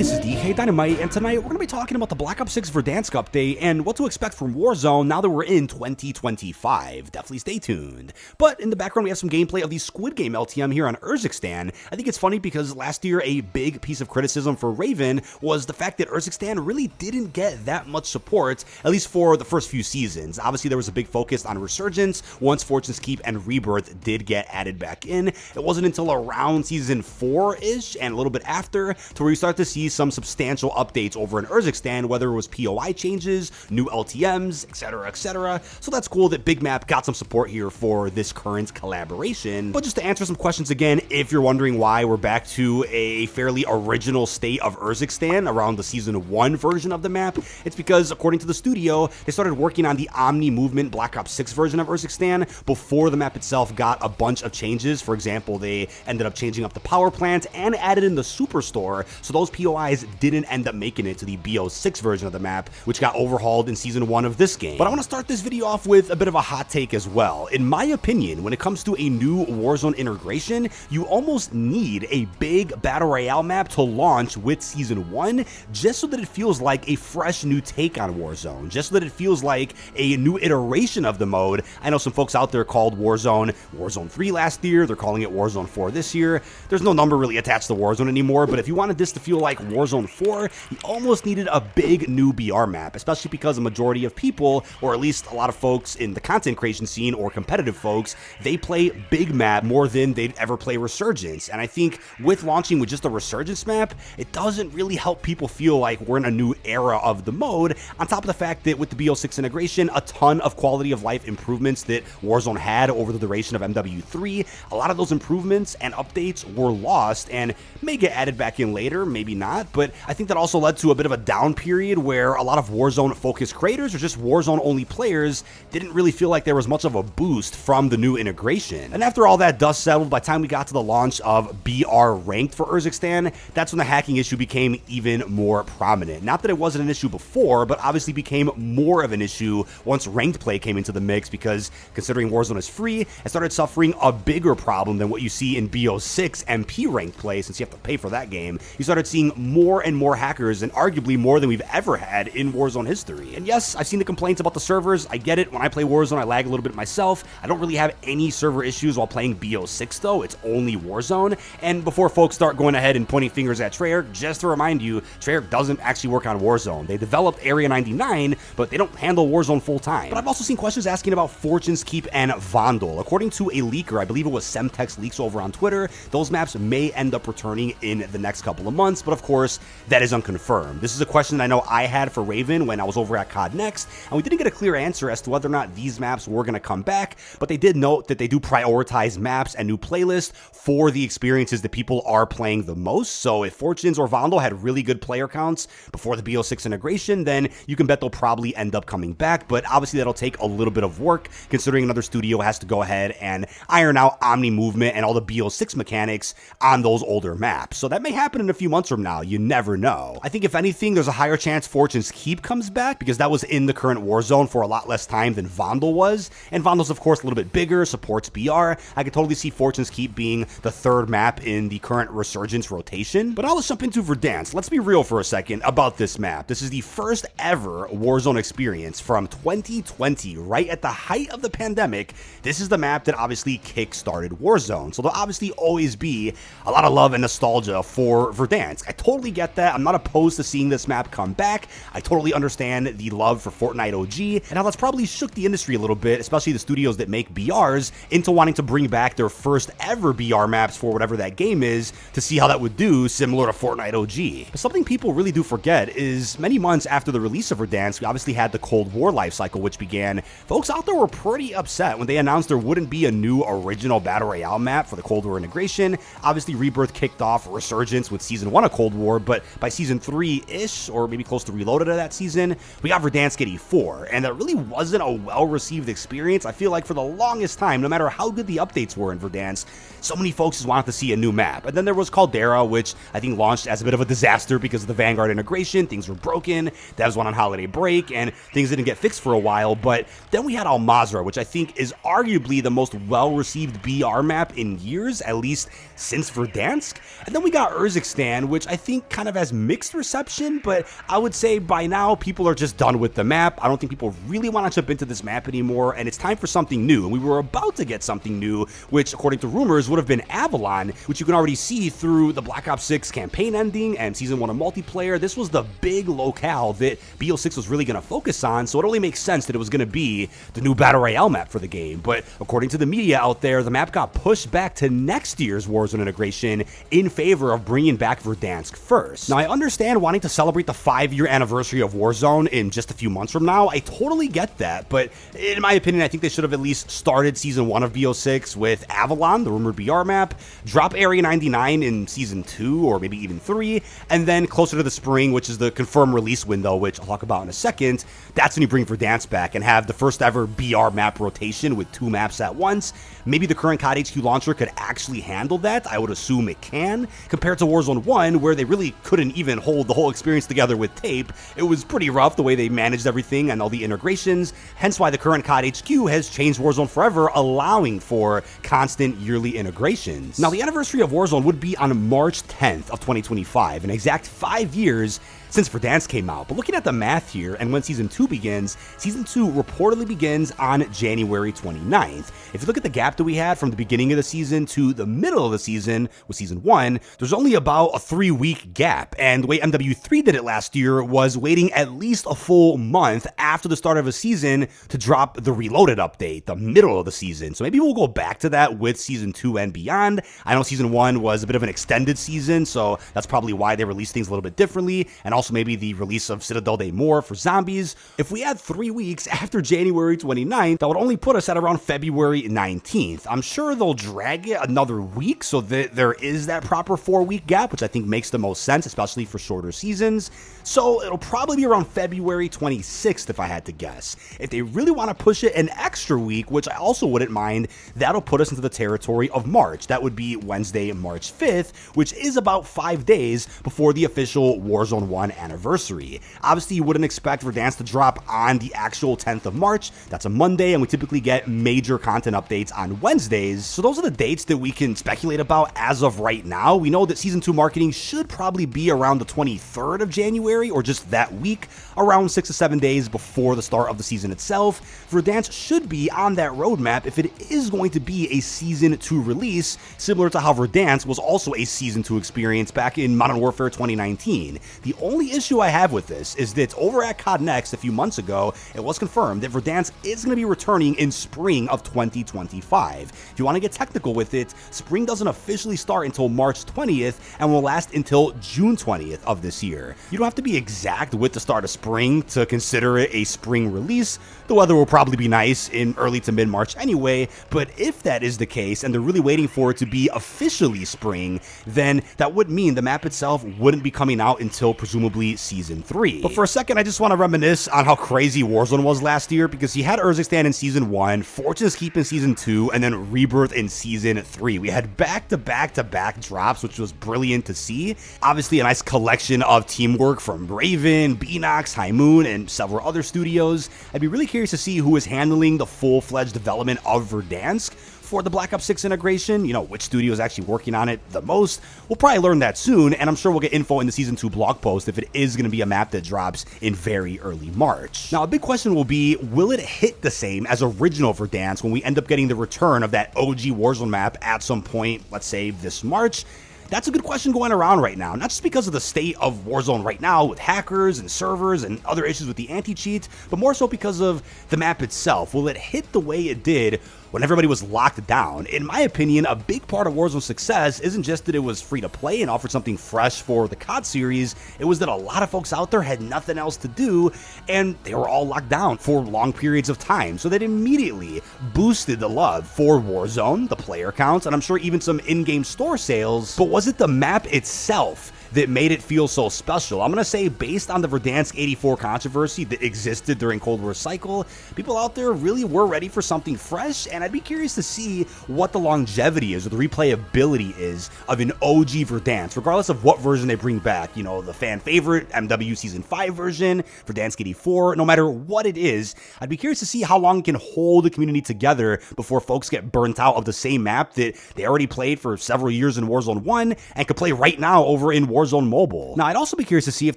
this is dkdynamite, and tonight we're going to be talking about the Black Ops 6 Verdansk update and what to expect from Warzone now that we're in 2025. Definitely stay tuned. But in the background, we have some gameplay of the Squid Game LTM here on Urzikstan. I think it's funny because last year a big piece of criticism for Raven was the fact that Urzikstan really didn't get that much support, at least for the first few seasons. Obviously, there was a big focus on Resurgence once Fortune's Keep and Rebirth did get added back in. It wasn't until around season 4-ish and a little bit after to where you start to see some substantial updates over in Urzikstan, whether it was POI changes, new LTMs, etc, etc. So that's cool that Big Map got some support here for this current collaboration. But just to answer some questions again, if you're wondering why we're back to a fairly original state of Urzikstan around the season 1 version of the map, it's because according to the studio, they started working on the Omni Movement Black Ops 6 version of Urzikstan before the map itself got a bunch of changes. For example, they ended up changing up the power plant and added in the superstore, so those POIs didn't end up making it to the BO6 version of the map, which got overhauled in season 1 of this game. But I want to start this video off with a bit of a hot take as well. In my opinion, when it comes to a new Warzone integration, you almost need a big battle royale map to launch with season 1, just so that it feels like a fresh new take on Warzone, just so that it feels like a new iteration of the mode. I know some folks out there called Warzone 3 last year, they're calling it Warzone 4 this year. There's no number really attached to Warzone anymore, but if you wanted this to feel like Warzone 4, you almost needed a big new BR map, especially because a majority of people, or at least a lot of folks in the content creation scene or competitive folks, they play big map more than they'd ever play Resurgence. And I think with launching with just a Resurgence map, it doesn't really help people feel like we're in a new era of the mode, on top of the fact that with the BO6 integration, a ton of quality of life improvements that Warzone had over the duration of MW3, a lot of those improvements and updates were lost and may get added back in later, maybe not, but I think that also led to a bit of a down period where a lot of Warzone focused creators or just Warzone only players didn't really feel like there was much of a boost from the new integration. And after all that dust settled, by the time we got to the launch of BR Ranked for Urzikstan, that's when the hacking issue became even more prominent. Not that it wasn't an issue before, but obviously became more of an issue once ranked play came into the mix, because considering Warzone is free, it started suffering a bigger problem than what you see in BO6 MP ranked play, since you have to pay for that game. You started seeing more and more hackers, and arguably more than we've ever had in Warzone history. And yes, I've seen the complaints about the servers. I get it. When I play Warzone, I lag a little bit myself. I don't really have any server issues while playing BO6 though. It's only Warzone. And before folks start going ahead and pointing fingers at Treyarch, just to remind you, Treyarch doesn't actually work on Warzone. They developed Area 99, but they don't handle Warzone full time. But I've also seen questions asking about Fortune's Keep and Vondel. According to a leaker, I believe it was Semtex Leaks over on Twitter, those maps may end up returning in the next couple of months, but of course, that is unconfirmed. This is a question that I know I had for Raven when I was over at COD Next, and we didn't get a clear answer as to whether or not these maps were going to come back, but they did note that they do prioritize maps and new playlists for the experiences that people are playing the most. So if Fortunes or Vondel had really good player counts before the BO6 integration, then you can bet they'll probably end up coming back, but obviously that'll take a little bit of work, considering another studio has to go ahead and iron out Omni Movement and all the BO6 mechanics on those older maps. So that may happen in a few months from now. You never know. I think if anything, there's a higher chance Fortune's Keep comes back, because that was in the current Warzone for a lot less time than Vondel was, and Vondel's of course a little bit bigger, supports BR. I could totally see Fortune's Keep being the third map in the current Resurgence rotation. But now let's jump into Verdansk. Let's be real for a second about this map. This is the first ever Warzone experience from 2020, right at the height of the pandemic. This is the map that obviously kick-started Warzone, so there'll obviously always be a lot of love and nostalgia for Verdansk. I totally get that. I'm not opposed to seeing this map come back. I totally understand the love for Fortnite OG and how that's probably shook the industry a little bit, especially the studios that make BRs, into wanting to bring back their first ever BR maps for whatever that game is to see how that would do, similar to Fortnite OG. But something people really do forget is many months after the release of Verdansk, we obviously had the Cold War lifecycle, which began. Folks out there were pretty upset when they announced there wouldn't be a new original Battle Royale map for the Cold War integration. Obviously, Rebirth kicked off Resurgence with Season 1 of Cold War, but by Season 3-ish, or maybe close to Reloaded of that season, we got Verdansk at E4, and that really wasn't a well-received experience. I feel like for the longest time, no matter how good the updates were in Verdansk, so many folks just wanted to see a new map. And then there was Caldera, which I think launched as a bit of a disaster because of the Vanguard integration. Things were broken, devs went on holiday break, and things didn't get fixed for a while. But then we had Al Mazrah, which I think is arguably the most well-received BR map in years, at least since Verdansk. And then we got Urzikstan, which I think think kind of has mixed reception, but I would say by now people are just done with the map. I don't think people really want to jump into this map anymore, and it's time for something new. And we were about to get something new, which according to rumors would have been Avalon, which you can already see through the Black Ops 6 campaign ending and Season 1 of multiplayer. This was the big locale that BO6 was really going to focus on, so it only makes sense that it was going to be the new Battle Royale map for the game. But according to the media out there, the map got pushed back to next year's Warzone integration in favor of bringing back Verdansk first. Now, I understand wanting to celebrate the 5-year anniversary of Warzone in just a few months from now. I totally get that, but in my opinion, I think they should have at least started Season 1 of BO6 with Avalon, the rumored BR map, drop Area 99 in Season 2 or maybe even 3, and then closer to the spring, which is the confirmed release window, which I'll talk about in a second, that's when you bring Verdansk back and have the first ever BR map rotation with 2 maps at once. Maybe the current COD HQ launcher could actually handle that. I would assume it can, compared to Warzone 1, where they really couldn't even hold the whole experience together with tape. It was pretty rough the way they managed everything and all the integrations, hence why the current COD HQ has changed Warzone forever, allowing for constant yearly integrations. Now, the anniversary of Warzone would be on March 10th of 2025, an exact 5 years since Verdansk came out. But looking at the math here and when Season 2 begins, Season 2 reportedly begins on January 29th. If you look at the gap that we had from the beginning of the season to the middle of the season with Season 1, there's only about a 3-week gap. And the way MW3 did it last year was waiting at least a full month after the start of a season to drop the Reloaded update, the middle of the season. So maybe we'll go back to that with Season 2 and beyond. I know Season 1 was a bit of an extended season, so that's probably why they released things a little bit differently, and also maybe the release of Citadel Day more for zombies. If we had 3 weeks after January 29th, that would only put us at around February 19th. I'm sure they'll drag it another week so that there is that proper 4-week gap, which I think makes the most sense, especially for shorter seasons. So it'll probably be around February 26th if I had to guess. If they really want to push it an extra week, which I also wouldn't mind, that'll put us into the territory of March. That would be Wednesday, March 5th, which is about 5 days before the official Warzone 1 anniversary. Obviously, you wouldn't expect Verdansk to drop on the actual 10th of March. That's a Monday, and we typically get major content updates on Wednesdays. So those are the dates that we can speculate about as of right now. We know that Season 2 marketing should probably be around the 23rd of January, or just that week, around 6 to 7 days before the start of the season itself. Verdansk should be on that roadmap if it is going to be a Season 2 release, similar to how Verdansk was also a Season 2 experience back in Modern Warfare 2019. The only issue I have with this is that over at COD Next a few months ago, it was confirmed that Verdansk is going to be returning in spring of 2025. If you want to get technical with it, spring doesn't officially start until March 20th and will last until June 20th of this year. You don't have to be exact with the start of spring to consider it a spring release. The weather will probably be nice in early to mid-March anyway, but if that is the case and they're really waiting for it to be officially spring, then that would mean the map itself wouldn't be coming out until presumably Season 3. But for a second, I just want to reminisce on how crazy Warzone was last year, because you had Urzikstan in Season 1, Fortune's Keep in Season 2, and then Rebirth in Season 3. We had back-to-back-to-back drops, which was brilliant to see. Obviously, a nice collection of teamwork from Raven, Beanox, High Moon, and several other studios. I'd be really curious to see who is handling the full-fledged development of Verdansk for the Black Ops 6 integration, which studio is actually working on it the most. We'll probably learn that soon, and I'm sure we'll get info in the Season 2 blog post if it is going to be a map that drops in very early March. Now, a big question will be, will it hit the same as original Verdansk when we end up getting the return of that OG Warzone map at some point, let's say this March? That's a good question going around right now, not just because of the state of Warzone right now with hackers and servers and other issues with the anti-cheat, but more so because of the map itself. Will it hit the way it did when everybody was locked down? In my opinion, a big part of Warzone's success isn't just that it was free to play and offered something fresh for the COD series, it was that a lot of folks out there had nothing else to do, and they were all locked down for long periods of time, so that immediately boosted the love for Warzone, the player counts, and I'm sure even some in-game store sales. But was it the map itself that made it feel so special? I'm going to say, based on the Verdansk 84 controversy that existed during Cold War Cycle, people out there really were ready for something fresh, and I'd be curious to see what the longevity is, or the replayability is, of an OG Verdansk, regardless of what version they bring back. The fan favorite MW Season 5 version, Verdansk 84, no matter what it is, I'd be curious to see how long it can hold the community together before folks get burnt out of the same map that they already played for several years in Warzone 1 and could play right now over in Warzone Warzone Mobile. Now, I'd also be curious to see if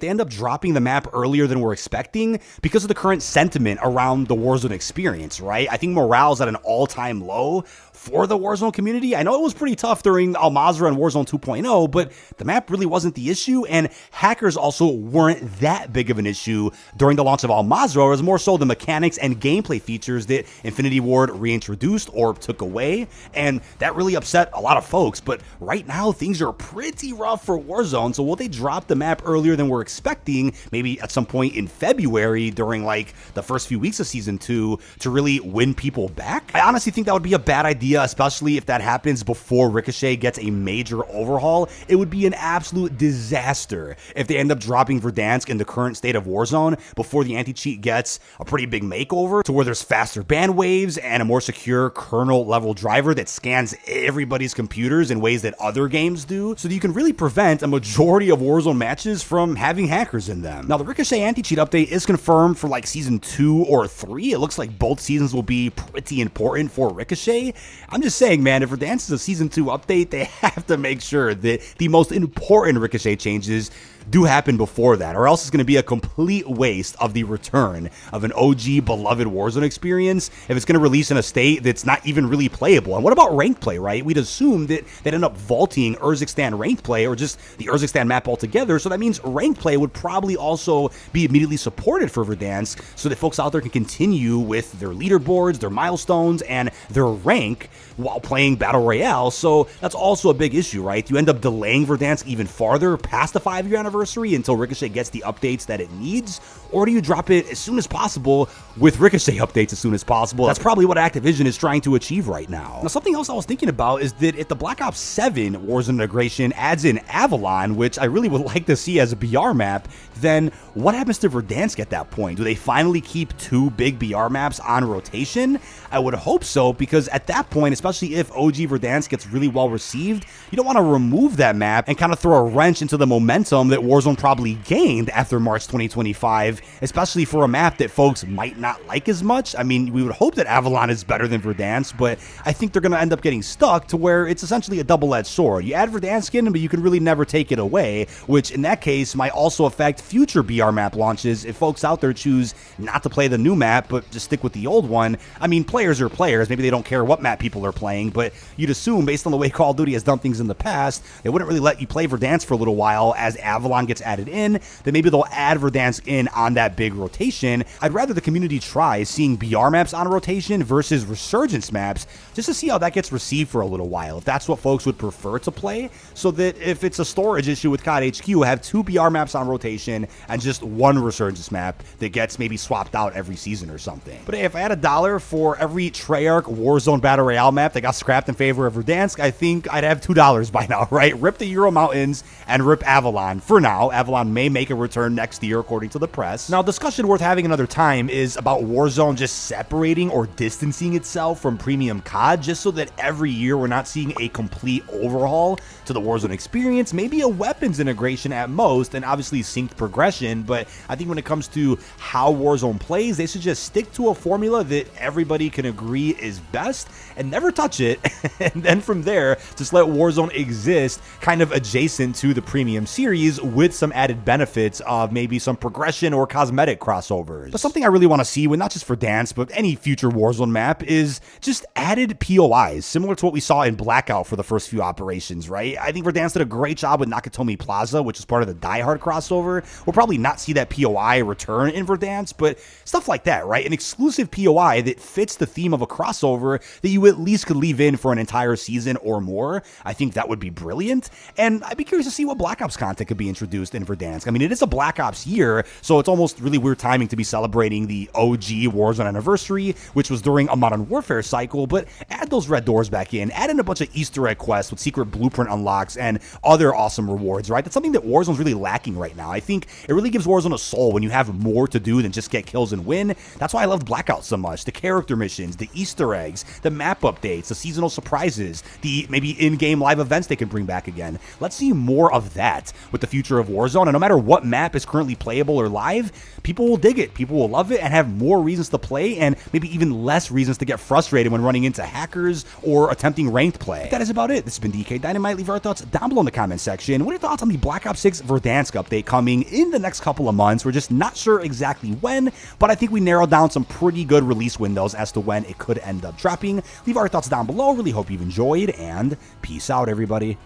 they end up dropping the map earlier than we're expecting because of the current sentiment around the Warzone experience, right? I think morale's at an all-time low for the Warzone community. I know it was pretty tough during Al-Mazrah and Warzone 2.0, but the map really wasn't the issue, and hackers also weren't that big of an issue during the launch of Al-Mazrah. It was more so the mechanics and gameplay features that Infinity Ward reintroduced or took away, and that really upset a lot of folks. But right now, things are pretty rough for Warzone, so will they drop the map earlier than we're expecting, maybe at some point in February during like the first few weeks of Season 2 to really win people back? I honestly think that would be a bad idea, especially if that happens before Ricochet gets a major overhaul. It would be an absolute disaster if they end up dropping Verdansk in the current state of Warzone before the anti-cheat gets a pretty big makeover to where there's faster ban waves and a more secure kernel level driver that scans everybody's computers in ways that other games do, so that you can really prevent a majority of Warzone matches from having hackers in them. Now, the Ricochet anti-cheat update is confirmed for like Season 2 or 3. It looks like both seasons will be pretty important for Ricochet. I'm just saying, man, if Verdansk is a Season 2 update, they have to make sure that the most important Ricochet changes do happen before that, or else it's going to be a complete waste of the return of an OG beloved Warzone experience if it's going to release in a state that's not even really playable. And what about ranked play, right? We'd assume that they'd end up vaulting Urzikstan ranked play or just the Urzikstan map altogether, so that means ranked play would probably also be immediately supported for Verdansk so that folks out there can continue with their leaderboards, their milestones, and their rank while playing Battle Royale. So that's also a big issue, right? You end up delaying Verdansk even farther past the 5-year anniversary until Ricochet gets the updates that it needs, or do you drop it as soon as possible with Ricochet updates as soon as possible? That's probably what Activision is trying to achieve right now. Now, something else I was thinking about is that if the Black Ops 7 Warzone integration adds in Avalon, which I really would like to see as a BR map, then what happens to Verdansk at that point? Do they finally keep 2 big BR maps on rotation? I would hope so, because at that point, especially if OG Verdansk gets really well received, you don't want to remove that map and kind of throw a wrench into the momentum that Warzone probably gained after March 2025, especially for a map that folks might not like as much. I mean, we would hope that Avalon is better than Verdansk, but I think they're going to end up getting stuck to where it's essentially a double-edged sword. You add Verdansk in, but you can really never take it away, which in that case might also affect future BR map launches if folks out there choose not to play the new map, but just stick with the old one. I mean, players are players. Maybe they don't care what map people are playing, but you'd assume, based on the way Call of Duty has done things in the past, they wouldn't really let you play Verdansk for a little while as Avalon gets added in. Then maybe they'll add Verdansk in on that big rotation. I'd rather the community try seeing BR maps on rotation versus Resurgence maps, just to see how that gets received for a little while, if that's what folks would prefer to play, so that if it's a storage issue with COD HQ, have 2 BR maps on rotation and just 1 Resurgence map that gets maybe swapped out every season or something. But hey, if I had $1 for every Treyarch Warzone Battle Royale map that got scrapped in favor of Verdansk, I think I'd have $2 by now, right? Rip the Euro Mountains and rip Avalon for now. Avalon may make a return next year, according to the press. Now, discussion worth having another time is about Warzone just separating or distancing itself from premium COD, just so that every year we're not seeing a complete overhaul to the Warzone experience, maybe a weapons integration at most, and obviously synced progression. But I think when it comes to how Warzone plays, they should just stick to a formula that everybody can agree is best and never touch it. And then from there, just let Warzone exist kind of adjacent to the premium series with some added benefits of maybe some progression or cosmetic crossovers. But something I really want to see with not just Verdansk, but any future Warzone map is just added POIs, similar to what we saw in Blackout for the first few operations, right? I think Verdansk did a great job with Nakatomi Plaza, which is part of the Die Hard crossover. We'll probably not see that POI return in Verdansk, but stuff like that, right? An exclusive POI that fits the theme of a crossover that you at least could leave in for an entire season or more. I think that would be brilliant, and I'd be curious to see what Black Ops content could be introduced in Verdansk. I mean, it is a Black Ops year, so it's almost really weird timing to be celebrating the OG Warzone anniversary, which was during a Modern Warfare cycle, but add those red doors back in, add in a bunch of Easter egg quests with secret blueprint unlocks and other awesome rewards, right? That's something that Warzone's really lacking right now. I think it really gives Warzone a soul when you have more to do than just get kills and win. That's why I loved Blackout so much. The character missions, the Easter eggs, the map updates, the seasonal surprises, the maybe in-game live events they can bring back again. Let's see more of that with the future future of Warzone, and no matter what map is currently playable or live, people will dig it, people will love it, and have more reasons to play, and maybe even less reasons to get frustrated when running into hackers or attempting ranked play. That is about it. This has been dkdynamite. Leave our thoughts down below in the comment section. What are your thoughts on the Black Ops 6 Verdansk update coming in the next couple of months? We're just not sure exactly when, but I think we narrowed down some pretty good release windows as to when it could end up dropping. Leave our thoughts down below. Really hope you've enjoyed, and peace out, everybody.